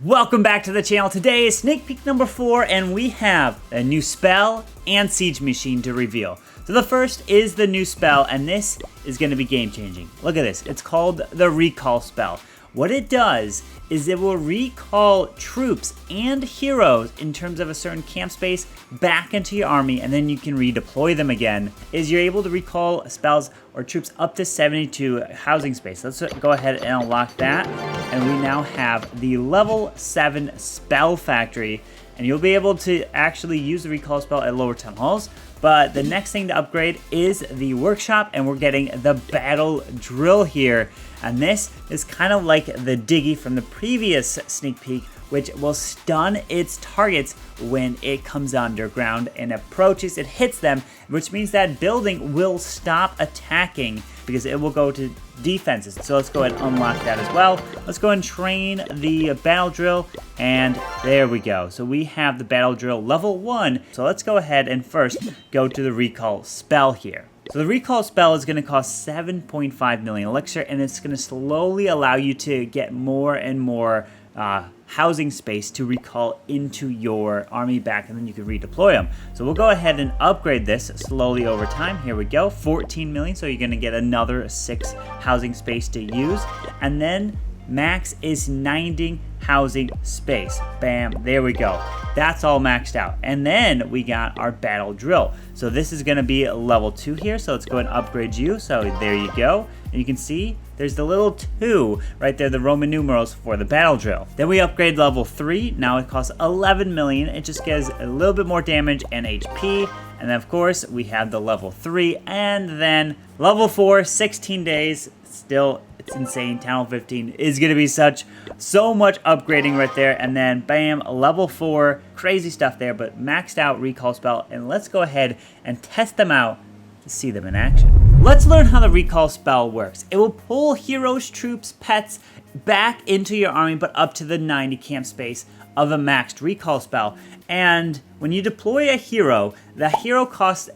Welcome back to the channel. Today is sneak peek number 4 and we have a new spell and siege machine to reveal. So the first is the new spell and this is going to be game changing. Look at this. It's called the recall spell. What it does is it will recall troops and heroes in terms of a certain camp space back into your army, and then you can redeploy them again. You're able to recall spells or troops up to 72 housing space. Let's go ahead and unlock that. And we now have the level 7 spell factory, and you'll be able to actually use the recall spell at lower town halls. But the next thing to upgrade is the workshop, and we're getting the battle drill here. And this is kind of like the diggy from the previous sneak peek, which will stun its targets when it comes underground and approaches. It hits them, which means that building will stop attacking because it will go to defenses. So let's go ahead and unlock that as well. Let's go and train the battle drill, and there we go. So we have the battle drill level 1. So let's go ahead and first go to the recall spell here. So the recall spell is going to cost 7.5 million elixir, and it's going to slowly allow you to get more and more housing space to recall into your army back, and then you can redeploy them. So we'll go ahead and upgrade this slowly over time. Here we go, 14 million, so you're going to get another 6 housing space to use, and then max is 90 housing space. Bam, there we go. That's all maxed out. And then we got our battle drill. So this is going to be level 2 here. So let's go and upgrade you. So there you go. And you can see there's the little 2 right there, the Roman numerals for the battle drill. Then we upgrade level 3. Now it costs 11 million. It just gives a little bit more damage and HP. And then of course we have the level 3, and then level 4, 16 days. Still, it's insane. Town 15 is going to be so much upgrading right there. And then bam, level 4, crazy stuff there, but maxed out recall spell. And let's go ahead and test them out to see them in action. Let's learn how the recall spell works. It will pull heroes, troops, pets back into your army, but up to the 90 camp space of a maxed recall spell. And when you deploy a hero, the hero counts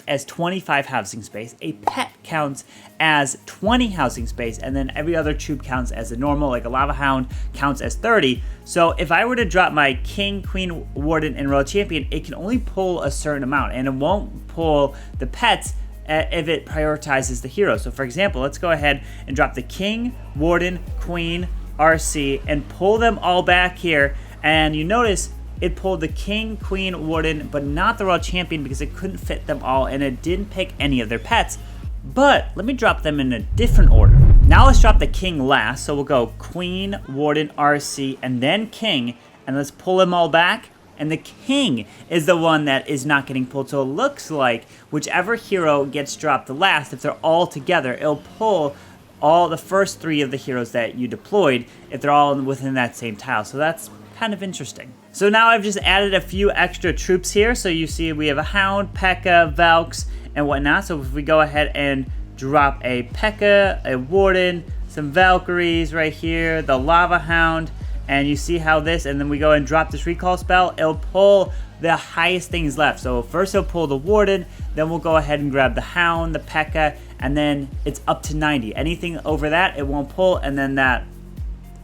as 25 housing space, a pet counts as 20 housing space, and then every other troop counts as a normal, like a lava hound counts as 30. So if I were to drop my king, queen, warden, and royal champion, it can only pull a certain amount, and it won't pull the pets if it prioritizes the hero. So for example, let's go ahead and drop the king, warden, queen, RC, and pull them all back here, and you notice it pulled the king, queen, warden, but not the royal champion because it couldn't fit them all, and it didn't pick any of their pets. But let me drop them in a different order. Now let's drop the king last, so we'll go queen, warden, RC, and then king, and let's pull them all back. And the king is the one that is not getting pulled. So it looks like whichever hero gets dropped the last, if they're all together, it'll pull all the first 3 of the heroes that you deployed if they're all within that same tile. So that's kind of interesting. So now I've just added a few extra troops here. So you see we have a hound, P.E.K.K.A, Valks, and whatnot. So if we go ahead and drop a P.E.K.K.A, a warden, some Valkyries right here, the lava hound, and you see how this, and then we go and drop this recall spell, it'll pull the highest things left. So first it'll pull the warden, then we'll go ahead and grab the hound, the P.E.K.K.A, and then it's up to 90. Anything over that, it won't pull, and then that,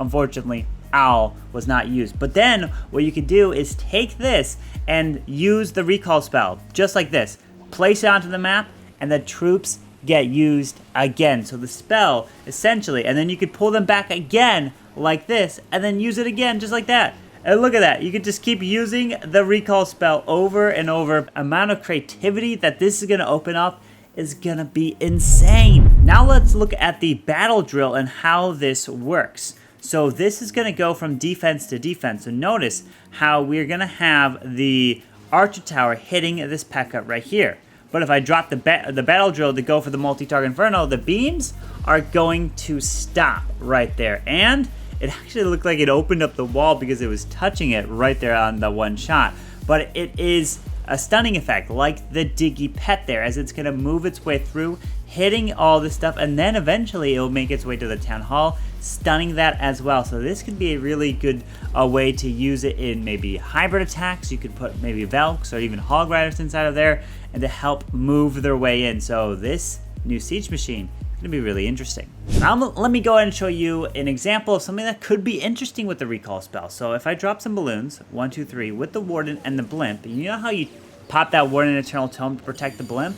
unfortunately, owl was not used. But then what you can do is take this and use the recall spell, just like this. Place it onto the map, and the troops get used again. So the spell, essentially, and then you could pull them back again like this, and then use it again just like that. And look at that, you can just keep using the recall spell over and over. Amount of creativity that this is going to open up is going to be insane. Now let's look at the battle drill and how this works. So this is going to go from defense to defense. So notice how we're going to have the archer tower hitting this P.E.K.K.A right here. But if I drop the battle drill to go for the multi-target inferno, the beams are going to stop right there. And it actually looked like it opened up the wall because it was touching it right there on the one shot. But it is a stunning effect, like the Diggy Pet there, as it's going to move its way through, hitting all this stuff, and then eventually it will make its way to the town hall, stunning that as well. So this could be a really good way to use it in maybe hybrid attacks. You could put maybe Valks or even Hog Riders inside of there, and to help move their way in. So this new siege machine gonna be really interesting. Now let me go ahead and show you an example of something that could be interesting with the recall spell. So if I drop some balloons, 1, 2, 3, with the Warden and the Blimp, you know how you pop that Warden in Eternal Tome to protect the Blimp?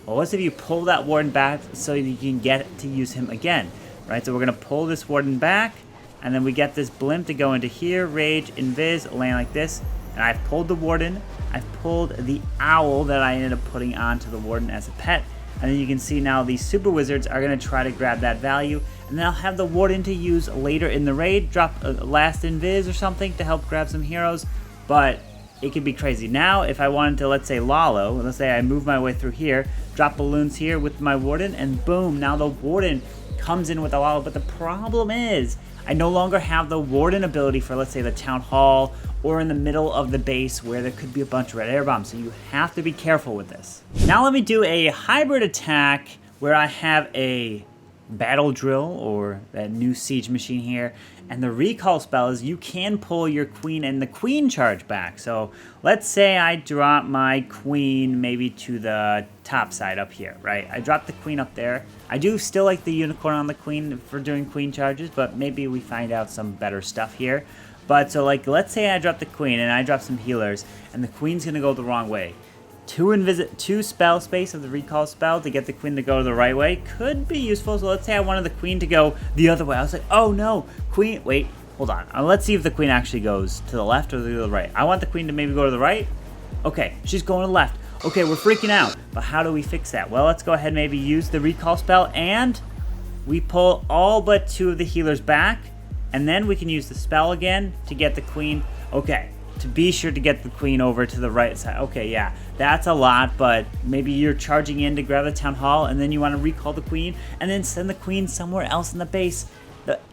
Well, what if you pull that Warden back so you can get to use him again, right? So we're gonna pull this Warden back, and then we get this Blimp to go into here, Rage, Invis, land like this, and I've pulled the Warden, I've pulled the Owl that I ended up putting onto the Warden as a pet, and then you can see now these Super Wizards are going to try to grab that value, and then I'll have the Warden to use later in the raid, drop a last Invis or something to help grab some heroes, but it could be crazy. Now, if I wanted to, let's say, Lalo, let's say I move my way through here, drop balloons here with my Warden, and boom, now the Warden comes in with a Lalo, but the problem is, I no longer have the Warden ability for, let's say, the Town Hall, or in the middle of the base where there could be a bunch of red air bombs, so you have to be careful with this. Now let me do a hybrid attack where I have a battle drill, or that new siege machine here, and the recall spell is you can pull your queen and the queen charge back. So let's say I drop my queen maybe to the top side up here, right? I drop the queen up there. I do still like the unicorn on the queen for doing queen charges, but maybe we find out some better stuff here. But so like, let's say I drop the queen and I drop some healers, and the queen's gonna go the wrong way. Two spell space of the recall spell to get the queen to go the right way could be useful. So let's say I wanted the queen to go the other way. I was like, oh no, queen, wait, hold on. Let's see if the queen actually goes to the left or the right. I want the queen to maybe go to the right. Okay, she's going to the left. Okay, we're freaking out. But how do we fix that? Well, let's go ahead and maybe use the recall spell, and we pull all but 2 of the healers back. And then we can use the spell again to get the queen. Okay, to be sure to get the queen over to the right side. Okay, yeah, that's a lot, but maybe you're charging in to grab the town hall, and then you want to recall the queen, and then send the queen somewhere else in the base.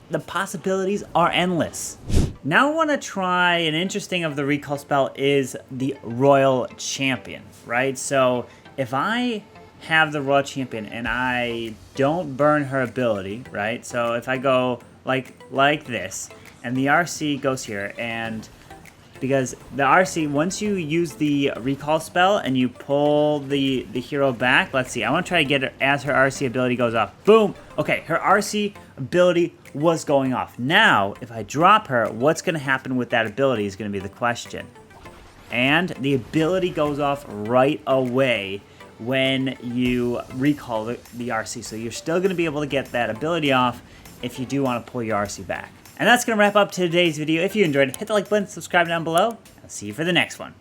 The possibilities are endless. Now I want to try an interesting of the recall spell is the Royal Champion, right? So if I have the Royal Champion and I don't burn her ability, right? So if I go like this, and the RC goes here, and because the RC, once you use the recall spell and you pull the hero back, let's see, I want to try to get her as her RC ability goes off. Boom! Okay, her RC ability was going off. Now, if I drop her, what's going to happen with that ability is going to be the question. And the ability goes off right away when you recall the RC, so you're still going to be able to get that ability off if you do want to pull your RC back. And that's going to wrap up today's video. If you enjoyed, hit the like button, subscribe down below. I'll see you for the next one.